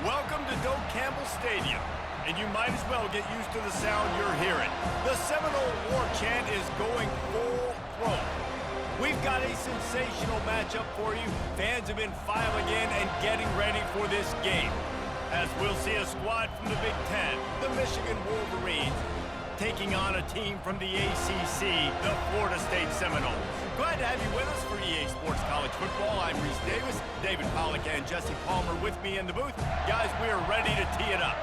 Welcome to Doak Campbell Stadium, and you might as well get used to the sound you're hearing. The Seminole War Chant is going full throat. We've got a sensational matchup for you. Fans have been filing in and getting ready for this game, as we'll see a squad from the Big Ten, the Michigan Wolverines, taking on a team from the ACC, the Florida State Seminoles. Glad to have you with us for EA Sports College Football. I'm Reese Davis, David Pollack and Jesse Palmer with me in the booth. Guys, we are ready to tee it up.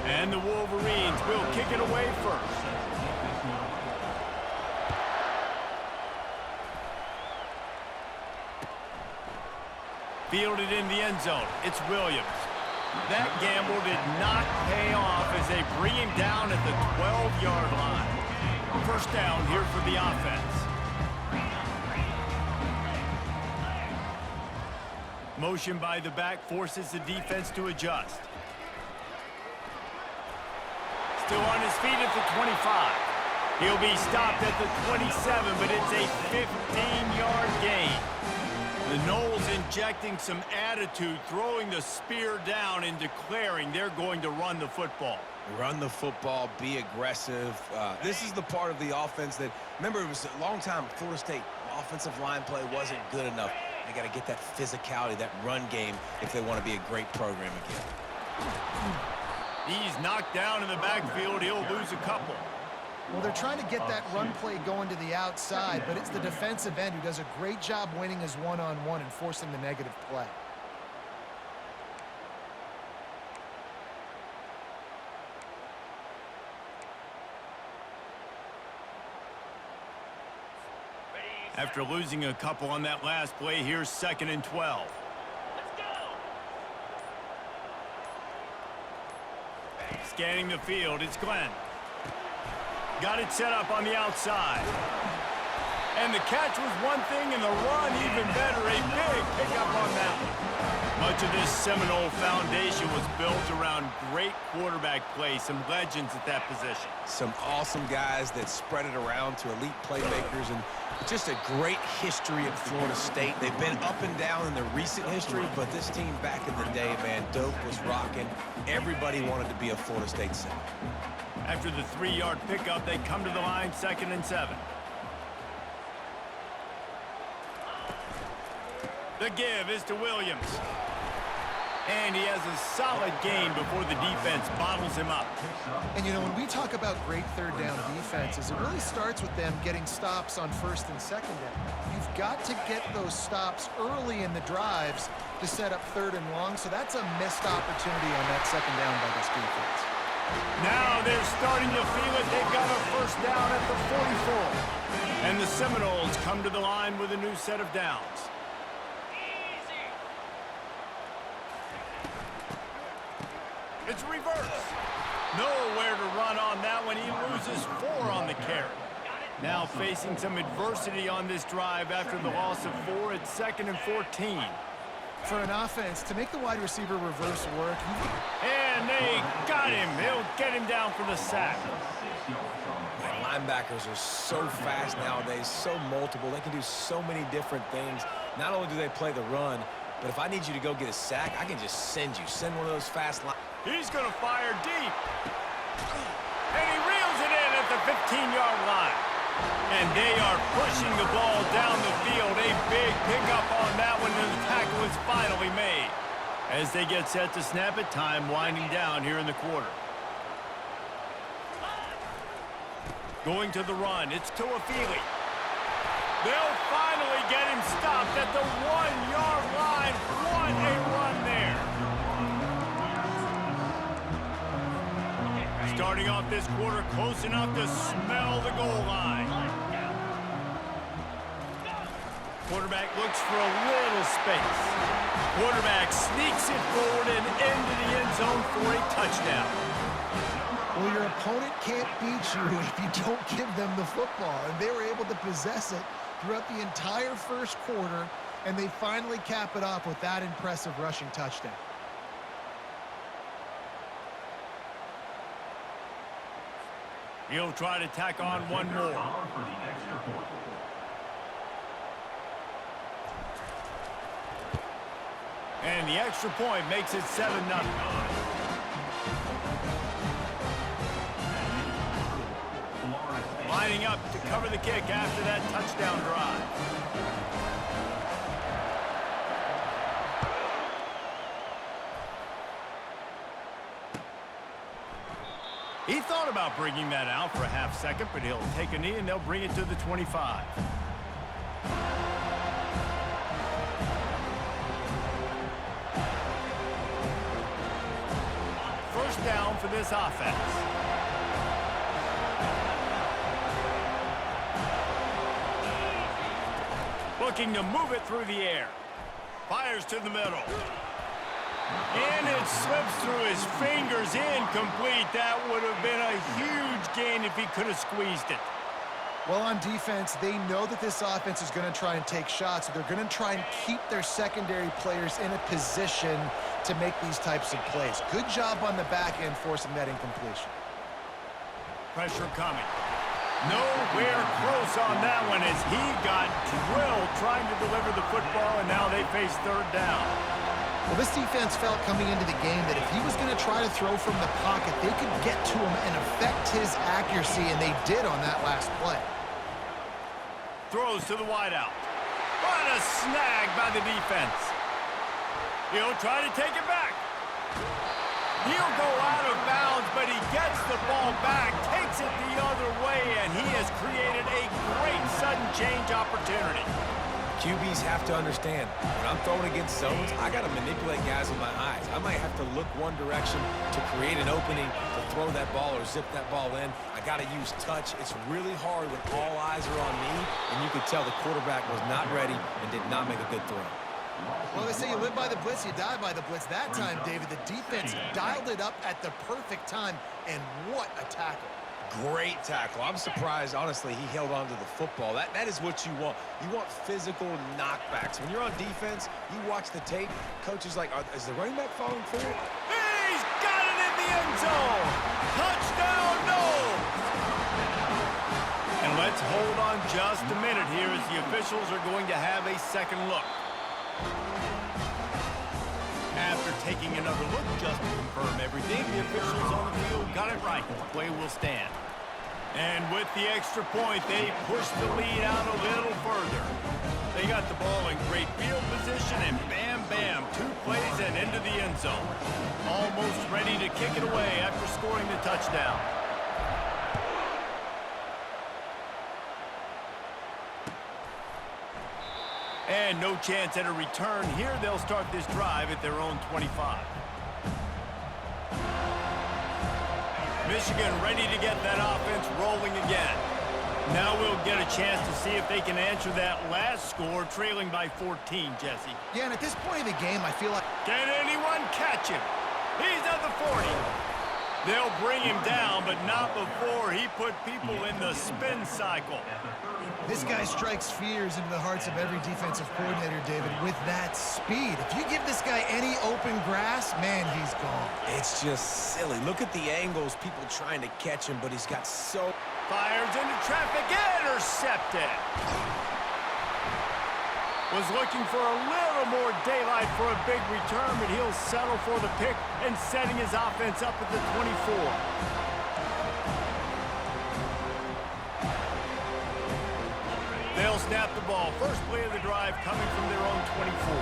And the Wolverines will kick it away first. Fielded in the end zone. It's Williams. That gamble did not pay off as they bring him down at the 12-yard line. First down here for the offense. Motion by the back forces the defense to adjust. Still on his feet at the 25. He'll be stopped at the 27, but it's a 15-yard gain. The Noles injecting some attitude, throwing the spear down and declaring they're going to run the football. Run the football, be aggressive. This is the part of the offense that, remember, it was a long time, Florida State offensive line play wasn't good enough. They got to get that physicality, that run game, if they want to be a great program again. He's knocked down in the backfield. He'll lose a couple. Well, they're trying to get that run play going to the outside, but it's the defensive end who does a great job winning his one-on-one and forcing the negative play. After losing a couple on that last play, here's 2nd and 12. Scanning the field, it's Glenn. Got it set up on the outside. And the catch was one thing, and the run even better. A big pickup on that one. Much of this Seminole foundation was built around great quarterback play, some legends at that position. Some awesome guys that spread it around to elite playmakers, and just a great history at Florida State. They've been up and down in the recent history, but this team back in the day, man, Doak was rocking. Everybody wanted to be a Florida State Seminole. After the 3-yard pickup, they come to the line, 2nd and 7. The give is to Williams. And he has a solid gain before the defense bottles him up. And, you know, when we talk about great third down defenses, it really starts with them getting stops on 1st and 2nd down. You've got to get those stops early in the drives to set up 3rd and long, so that's a missed opportunity on that 2nd down by this defense. Now they're starting to feel it. They've got a first down at the 44. And the Seminoles come to the line with a new set of downs. It's reverse. Nowhere to run on that one. He loses 4 on the carry. Now facing some adversity on this drive after the loss of 4 at 2nd and 14. For an offense, to make the wide receiver reverse work. And they got him. They'll get him down for the sack. Man, linebackers are so fast nowadays, so multiple. They can do so many different things. Not only do they play the run, but if I need you to go get a sack, I can just send one of those fast linebackers. He's going to fire deep. And he reels it in at the 15-yard line. And they are pushing the ball down the field. A big pickup on that one, and the tackle is finally made. As they get set to snap it, time winding down here in the quarter. Going to the run, it's Tuafili. They'll finally get him stopped at the 1-yard line. What a run there. Starting off this quarter close enough to smell the goal line. Quarterback looks for a little space. Quarterback sneaks it forward and into the end zone for a touchdown. Well, your opponent can't beat you if you don't give them the football. And they were able to possess it throughout the entire first quarter. and they finally cap it off with that impressive rushing touchdown. He'll try to tack on one more. And the extra point makes it 7-0. Lining up to cover the kick after that touchdown drive. He thought about bringing that out for a half second, but he'll take a knee and they'll bring it to the 25. First down for this offense. Looking to move it through the air. Fires to the middle. And it slips through his fingers, incomplete. That would have been a huge gain if he could have squeezed it. Well, on defense, they know that this offense is going to try and take shots. So they're going to try and keep their secondary players in a position to make these types of plays. Good job on the back end forcing that incompletion. Pressure coming. Nowhere close on that one as he got drilled trying to deliver the football, and now they face third down. Well, this defense felt coming into the game that if he was going to try to throw from the pocket, they could get to him and affect his accuracy, and they did on that last play. Throws to the wideout. What a snag by the defense. He'll try to take it back. He'll go out of bounds, but he gets the ball back, takes it the other way, and he has created a great sudden change opportunity. QBs have to understand, when I'm throwing against zones, I got to manipulate guys with my eyes. I might have to look one direction to create an opening to throw that ball or zip that ball in. I got to use touch. It's really hard when all eyes are on me, and you could tell the quarterback was not ready and did not make a good throw. Well, they say you live by the blitz, you die by the blitz. That time, David, the defense dialed it up at the perfect time, and what a tackle. Great tackle. I'm surprised, honestly, he held on to the football. That is what you want. You want physical knockbacks. When you're on defense, you watch the tape, coach is like, is the running back falling forward? He's got it in the end zone. Touchdown, no. And let's hold on just a minute here as the officials are going to have a second look. After taking another look just to confirm everything, the officials on the field got it right. Play will stand. And with the extra point, they push the lead out a little further. They got the ball in great field position, and bam, bam, 2 plays and into the end zone. Almost ready to kick it away after scoring the touchdown. And no chance at a return here. They'll start this drive at their own 25. Michigan ready to get that offense rolling again. Now we'll get a chance to see if they can answer that last score, trailing by 14, Jesse. Yeah, and at this point of the game, I feel like... Can anyone catch him? He's at the 40. They'll bring him down, but not before he put people in the spin cycle. This guy strikes fears into the hearts of every defensive coordinator, David, with that speed. If you give this guy any open grass, man, he's gone. It's just silly. Look at the angles, people trying to catch him, but he's got so... Fires into traffic, intercepted. Was looking for a little more daylight for a big return, but he'll settle for the pick and setting his offense up at the 24. They'll snap the ball. First play of the drive coming from their own 24.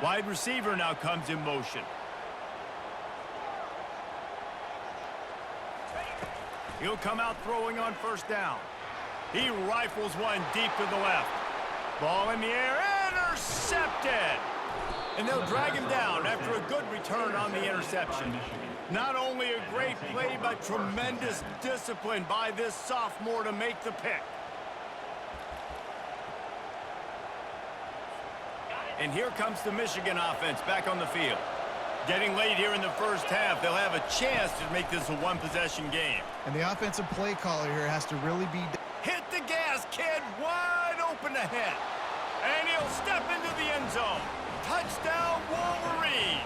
Wide receiver now comes in motion. He'll come out throwing on first down. He rifles one deep to the left. Ball in the air, intercepted! And they'll drag him down after a good return on the interception. Not only a great play, but tremendous discipline by this sophomore to make the pick. And here comes the Michigan offense back on the field. Getting late here in the first half, they'll have a chance to make this a one-possession game. And the offensive play caller here has to really be... Hit the gas, kid. Wide open ahead. And he'll step into the end zone. Touchdown, Wolverine.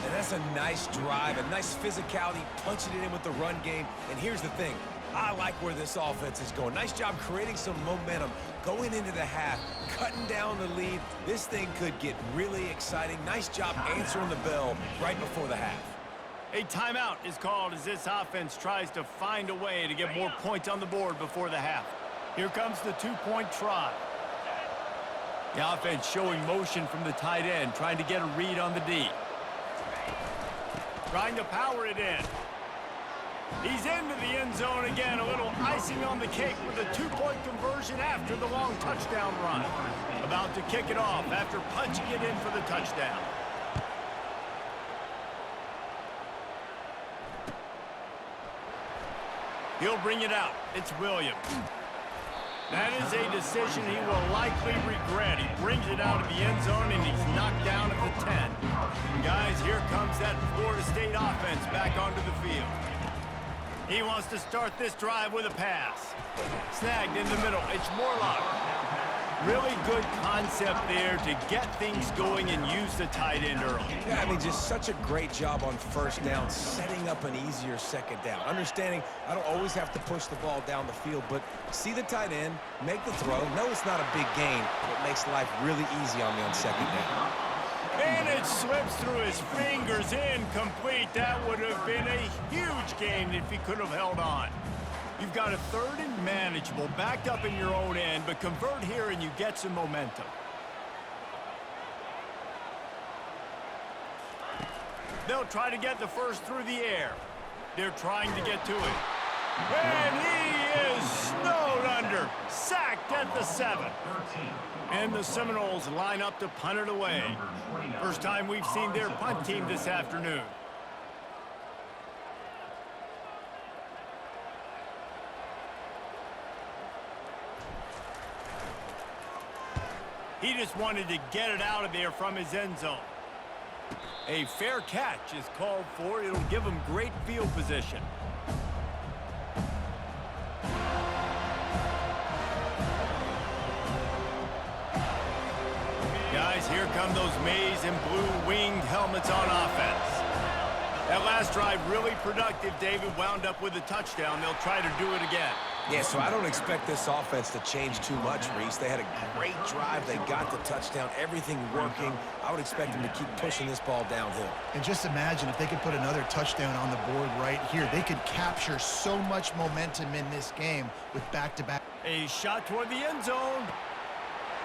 And that's a nice drive, a nice physicality, punching it in with the run game. And here's the thing. I like where this offense is going. Nice job creating some momentum, going into the half, cutting down the lead. This thing could get really exciting. Nice job answering the bell right before the half. A timeout is called as this offense tries to find a way to get more points on the board before the half. Here comes the two-point try. The offense showing motion from the tight end, trying to get a read on the D. Trying to power it in. He's into the end zone again. A little icing on the cake with a two-point conversion after the long touchdown run. About to kick it off after punching it in for the touchdown. He'll bring it out. It's Williams. That is a decision he will likely regret. He brings it out of the end zone, and he's knocked down at the 10. Guys, here comes that Florida State offense back onto the field. He wants to start this drive with a pass. Snagged in the middle. It's Morlock. Really good concept there to get things going and use the tight end early. Yeah, I mean, just such a great job on first down, setting up an easier second down. Understanding I don't always have to push the ball down the field, but see the tight end, make the throw. No, it's not a big gain, but makes life really easy on me on second down. And it slips through his fingers, incomplete. That would have been a huge gain if he could have held on. You've got a third and manageable, backed up in your own end, but convert here and you get some momentum. They'll try to get the first through the air. They're trying to get to it. And he is snowed under, sacked at the 7. And the Seminoles line up to punt it away. First time we've seen their punt team this afternoon. He just wanted to get it out of there from his end zone. A fair catch is called for. It'll give him great field position. Guys, here come those maize and blue winged helmets on offense. That last drive really productive. David wound up with a touchdown. They'll try to do it again. Yeah, so I don't expect this offense to change too much, Reese. They had a great drive. They got the touchdown, everything working. I would expect them to keep pushing this ball downhill. And just imagine if they could put another touchdown on the board right here. They could capture so much momentum in this game with back-to-back. A shot toward the end zone.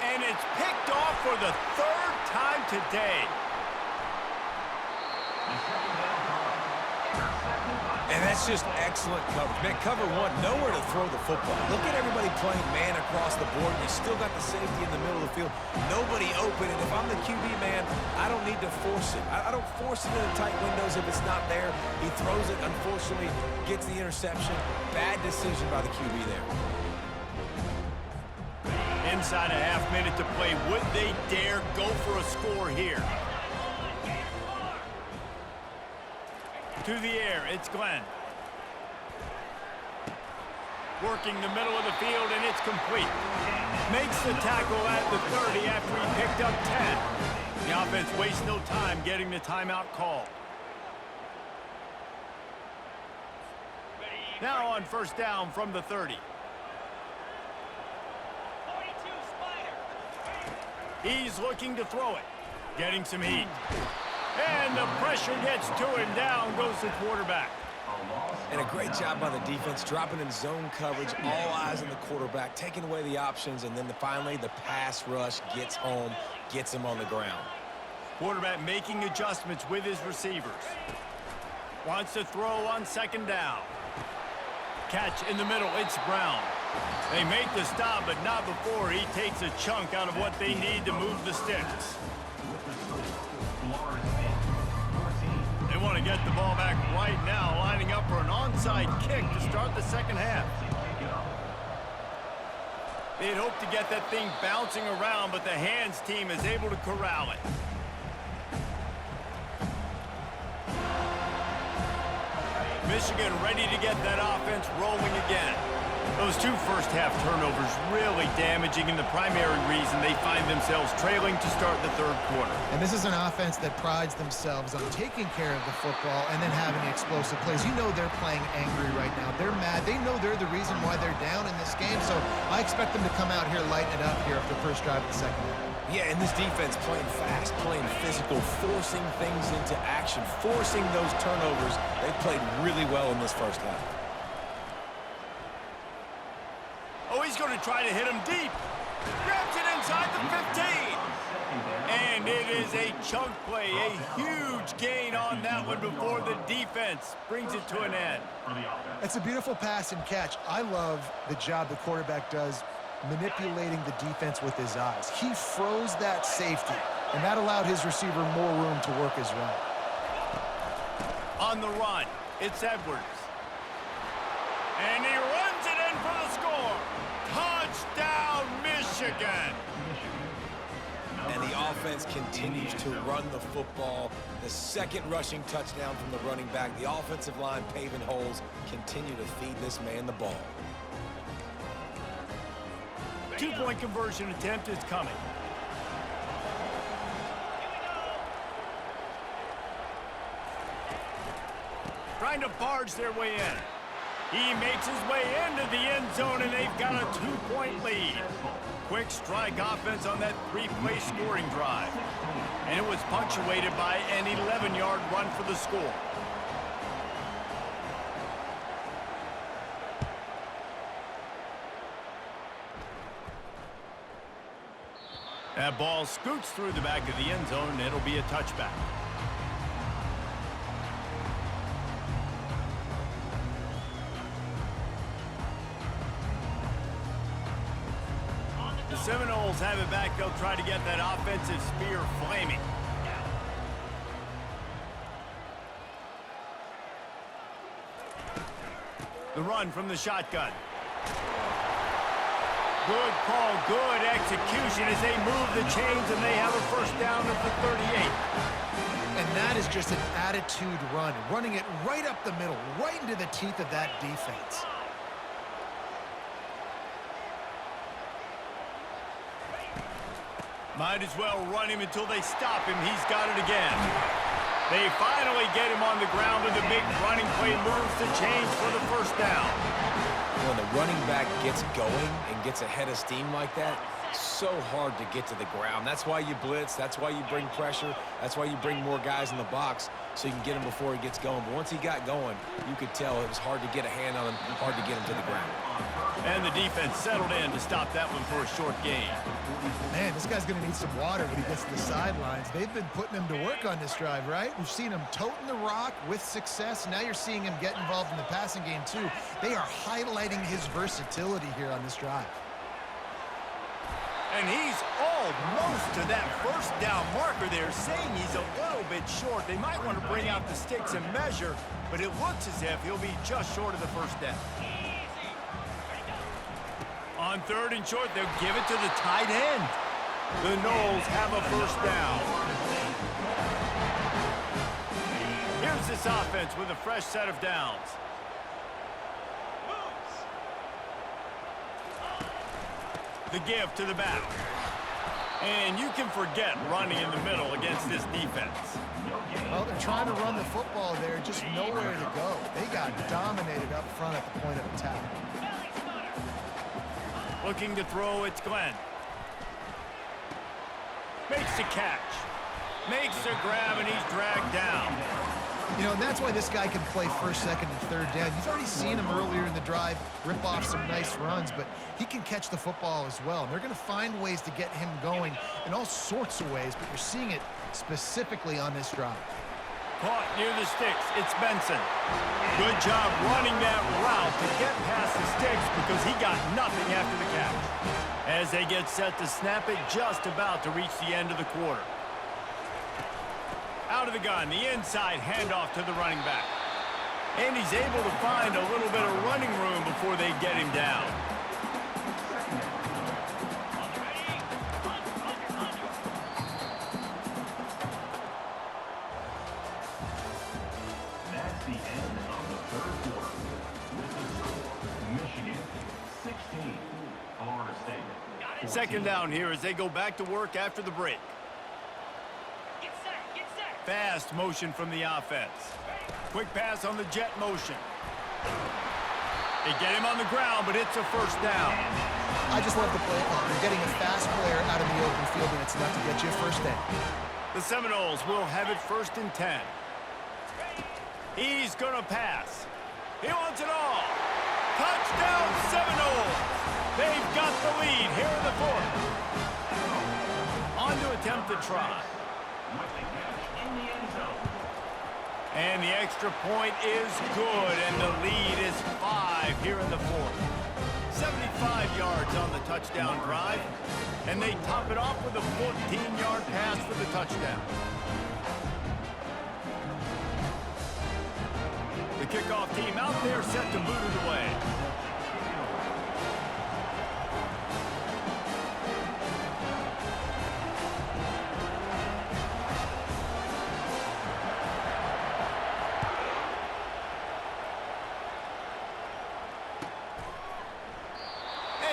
And it's picked off for the third time today. And that's just excellent coverage. Man, cover one, nowhere to throw the football. Look at everybody playing man across the board. You still got the safety in the middle of the field. Nobody open. And if I'm the QB, man, I don't need to force it. I don't force it into tight windows if it's not there. He throws it, unfortunately, gets the interception. Bad decision by the QB there. Inside a half minute to play. Would they dare go for a score here? To the air, it's Glenn. Working the middle of the field, and it's complete. Makes the tackle at the 30 after he picked up 10. The offense wastes no time getting the timeout called. Now on first down from the 30. He's looking to throw it. Getting some heat. And the pressure gets to him. Down goes the quarterback. And a great job by the defense, dropping in zone coverage, all eyes on the quarterback, taking away the options, and then finally the pass rush gets home, gets him on the ground. Quarterback making adjustments with his receivers. Wants to throw on second down. Catch in the middle, it's Brown. They make the stop, but not before he takes a chunk out of what they need to move the sticks. They want to get the ball back right now, lining up for an onside kick to start the second half. They'd hoped to get that thing bouncing around, but the hands team is able to corral it. Michigan ready to get that offense rolling again. Those two first-half turnovers really damaging, and the primary reason they find themselves trailing to start the third quarter. And this is an offense that prides themselves on taking care of the football and then having the explosive plays. You know they're playing angry right now. They're mad. They know they're the reason why they're down in this game, so I expect them to come out here, lighten it up here after the first drive of the second half. Yeah, and this defense playing fast, playing physical, forcing things into action, forcing those turnovers. They played really well in this first half. Oh, he's going to try to hit him deep. Grabs it inside the 15. And it is a chunk play, a huge gain on that one before the defense brings it to an end. It's a beautiful pass and catch. I love the job the quarterback does manipulating the defense with his eyes. He froze that safety, and that allowed his receiver more room to work his route. On the run, it's Edwards. And he runs it in for the score. Touchdown, Michigan. And the offense continues to run the football. The second rushing touchdown from the running back. The offensive line paving holes. Continue to feed this man the ball. Two-point conversion attempt is coming. Trying to barge their way in. He makes his way into the end zone, and they've got a 2-point lead. Quick strike offense on that 3-play scoring drive. And it was punctuated by an 11-yard run for the score. That ball scoots through the back of the end zone, and it'll be a touchback. The Seminoles have it back. They'll try to get that offensive spear flaming. The run from the shotgun. Good call, good execution as they move the chains, and they have a first down at the 38. And that is just an attitude run, running it right up the middle, right into the teeth of that defense. Might as well run him until they stop him. He's got it again. They finally get him on the ground with a big running play, moves the chains for the first down. When the running back gets going and gets ahead of steam like that, so hard to get to the ground. That's why you blitz. That's why you bring pressure. That's why you bring more guys in the box so you can get him before he gets going. But once he got going, you could tell it was hard to get a hand on him, hard to get him to the ground. And the defense settled in to stop that one for a short gain. Man, this guy's going to need some water when he gets to the sidelines. They've been putting him to work on this drive, right? We've seen him toting the rock with success. Now you're seeing him get involved in the passing game, too. They are highlighting his versatility here on this drive. And he's almost to that first down marker there, saying he's a little bit short. They might want to bring out the sticks and measure, but it looks as if he'll be just short of the first down. On third and short, they'll give it to the tight end. The Noles have a first down. Here's this offense with a fresh set of downs. The give to the back. And you can forget running in the middle against this defense. Well, they're trying to run the football there, just nowhere to go. They got dominated up front at the point of attack. Looking to throw, it's Glenn. Makes the catch. Makes the grab, and he's dragged down. You know, and that's why this guy can play first, second, and third down. You've already seen him earlier in the drive rip off some nice runs, but he can catch the football as well. And they're going to find ways to get him going in all sorts of ways, but you're seeing it specifically on this drive. Caught near the sticks. It's Benson. Good job running that route to get past the sticks because he got nothing after the catch. As they get set to snap it, just about to reach the end of the quarter. Out of the gun, the inside handoff to the running back. And he's able to find a little bit of running room before they get him down. That's the end of the third Second down here as they go back to work after the break. Fast motion from the offense. Quick pass on the jet motion. They get him on the ground, but it's a first down. I just love the play call. You're getting a fast player out in the open field, and it's enough to get you a first down. The Seminoles will have it 1st and 10. He's going to pass. He wants it all. Touchdown, Seminoles. They've got the lead here in the 4th. On to attempt the try. And the extra point is good, and the lead is 5 here in the 4th. 75 yards on the touchdown drive, and they top it off with a 14-yard pass for the touchdown. The kickoff team out there set to boot it away.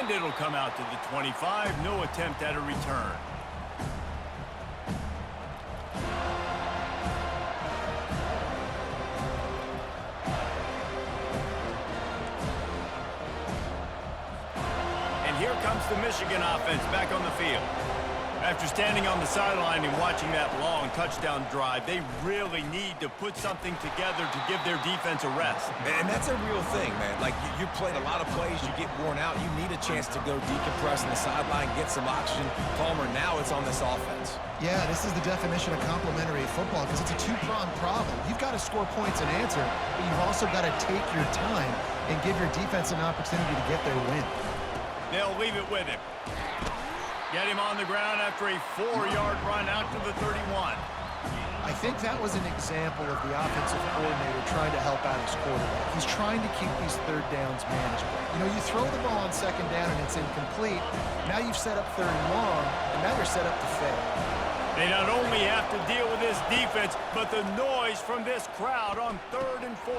And it'll come out to the 25. No attempt at a return. And here comes the Michigan offense back on the field. After standing on the sideline and watching that long touchdown drive, they really need to put something together to give their defense a rest. And that's a real thing, man. Like, you played a lot of plays, you get worn out, you need a chance to go decompress on the sideline, get some oxygen. Palmer, now it's on this offense. Yeah, this is the definition of complementary football because it's a two-pronged problem. You've got to score points and answer, but you've also got to take your time and give your defense an opportunity to get their win. They'll leave it with him. Get him on the ground after a 4-yard run out to the 31. I think that was an example of the offensive coordinator trying to help out his quarterback. He's trying to keep these third downs manageable. You know, you throw the ball on second down and it's incomplete. Now you've set up third and long, and now you're set up to fail. They not only have to deal with this defense, but the noise from this crowd on 3rd and 4.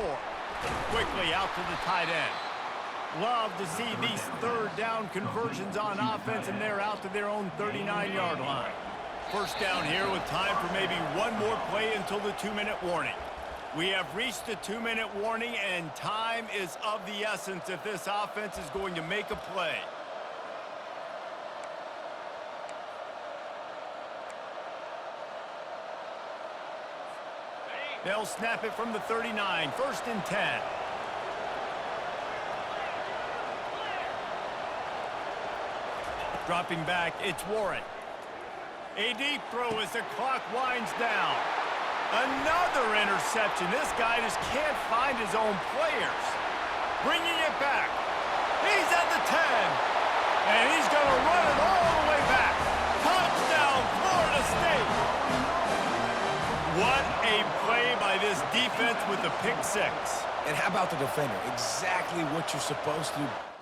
Quickly out to the tight end. Love to see these third down conversions on offense, and they're out to their own 39-yard line. First down here with time for maybe one more play until the 2-minute warning. We have reached the 2-minute warning, and time is of the essence if this offense is going to make a play. They'll snap it from the 39, 1st and 10. Dropping back, it's Warren. A deep throw as the clock winds down. Another interception. This guy just can't find his own players. Bringing it back. He's at the 10. And he's going to run it all the way back. Touchdown, Florida State. What a play by this defense with the pick six. And how about the defender? Exactly what you're supposed to do.